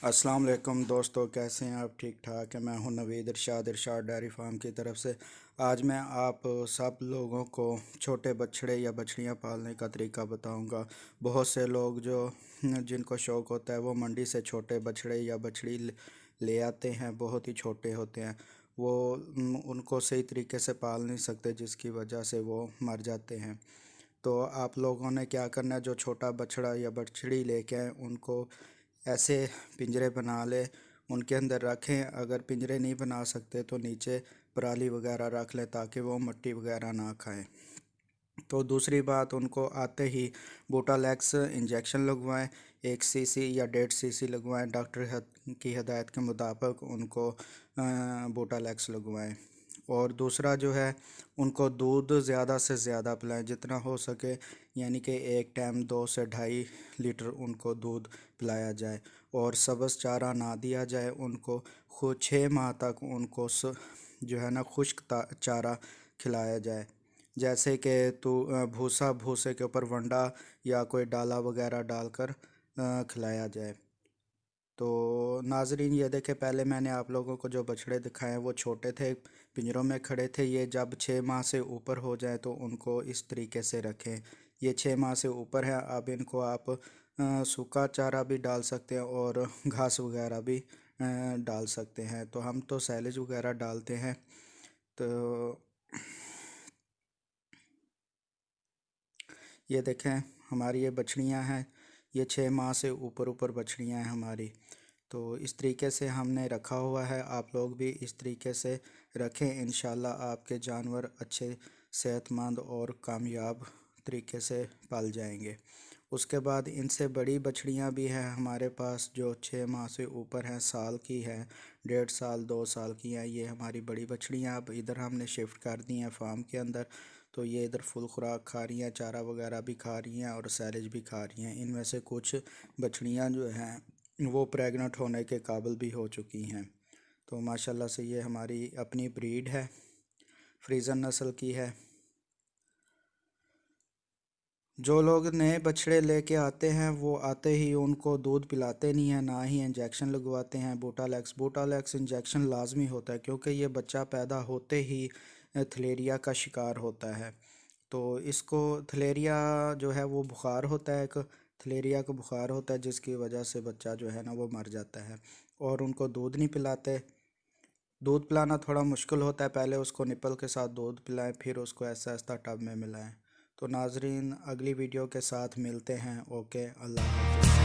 अस्सलाम वालेकुम दोस्तों, कैसे हैं आप? ठीक ठाक है। मैं हूं नवीद इरशाद डेयरी फार्म की तरफ से। आज मैं आप सब लोगों को छोटे बछड़े या बछड़ियां पालने का तरीका बताऊंगा। बहुत से लोग जिनको शौक़ होता है वो मंडी से छोटे बछड़े या बछड़ी ले आते हैं। बहुत ही छोटे होते हैं वो, उनको सही तरीके से पाल नहीं सकते, जिसकी वजह से वो मर जाते हैं। तो आप लोगों ने क्या करना है, जो छोटा बछड़ा या बछड़ी लेके आए उनको ऐसे पिंजरे बना ले, उनके अंदर रखें। अगर पिंजरे नहीं बना सकते तो नीचे पराली वगैरह रख लें ताकि वो मिट्टी वगैरह ना खाएं। तो दूसरी बात, उनको आते ही बूटालैक्स इंजेक्शन लगवाएं। 1 सीसी या 1.5 सीसी लगवाएं। डॉक्टर की हिदायत के मुताबिक उनको बूटालैक्स लगवाएं। और दूसरा जो है, उनको दूध ज़्यादा से ज़्यादा पिलाएं जितना हो सके, यानी कि एक टाइम 2 से 2.5 लीटर उनको दूध पिलाया जाए। और सब्ज़ चारा ना दिया जाए उनको। 6 माह तक उनको जो है ना खुश्क चारा खिलाया जाए, जैसे कि भूसे के ऊपर वंडा या कोई डाला वगैरह डालकर खिलाया जाए। तो नाजरीन, ये देखें, पहले मैंने आप लोगों को जो बछड़े दिखाए वो छोटे थे, पिंजरों में खड़े थे। ये जब 6 माह से ऊपर हो जाए तो उनको इस तरीके से रखें। ये 6 माह से ऊपर है। अब इनको आप सूखा चारा भी डाल सकते हैं और घास वगैरह भी डाल सकते हैं। तो हम तो सैलेज वगैरह डालते हैं। तो ये देखें, हमारी ये बछड़ियाँ हैं। ये 6 माह से ऊपर बछड़ियाँ हैं हमारी। तो इस तरीके से हमने रखा हुआ है। आप लोग भी इस तरीके से रखें। इंशाल्लाह आपके जानवर अच्छे, सेहतमंद और कामयाब तरीके से पल जाएंगे। उसके बाद इनसे बड़ी बछड़ियाँ भी हैं हमारे पास, जो 6 माह से ऊपर हैं, साल की हैं, 1.5 साल 2 साल की हैं। ये हमारी बड़ी बछड़ियाँ अब इधर हमने शिफ्ट कर दी हैं फार्म के अंदर। तो ये इधर फुल खुराक खा रही हैं, चारा वगैरह भी खा रही हैं और सैलेज भी खा रही हैं। इनमें से कुछ बछड़ियाँ जो हैं वो प्रेग्नेंट होने के काबिल भी हो चुकी हैं। तो माशाल्लाह से ये हमारी अपनी ब्रीड है, फ्रीजन नस्ल की है। जो लोग नए बछड़े लेके आते हैं वो आते ही उनको दूध पिलाते नहीं हैं, ना ही इंजेक्शन लगवाते हैं। बूटालैक्स इंजेक्शन लाजमी होता है, क्योंकि ये बच्चा पैदा होते ही थलेरिया का शिकार होता है। तो इसको थलेरिया जो है वो बुखार होता है, एक थलेरिया का बुखार होता है, जिसकी वजह से बच्चा जो है ना वो मर जाता है। और उनको दूध नहीं पिलाते। दूध पिलाना थोड़ा मुश्किल होता है। पहले उसको निपल के साथ दूध पिलाएं, फिर उसको ऐसा ऐसा टब में मिलाएं। तो नाजरीन, अगली वीडियो के साथ मिलते हैं। ओके, अल्लाह हाफ़िज़।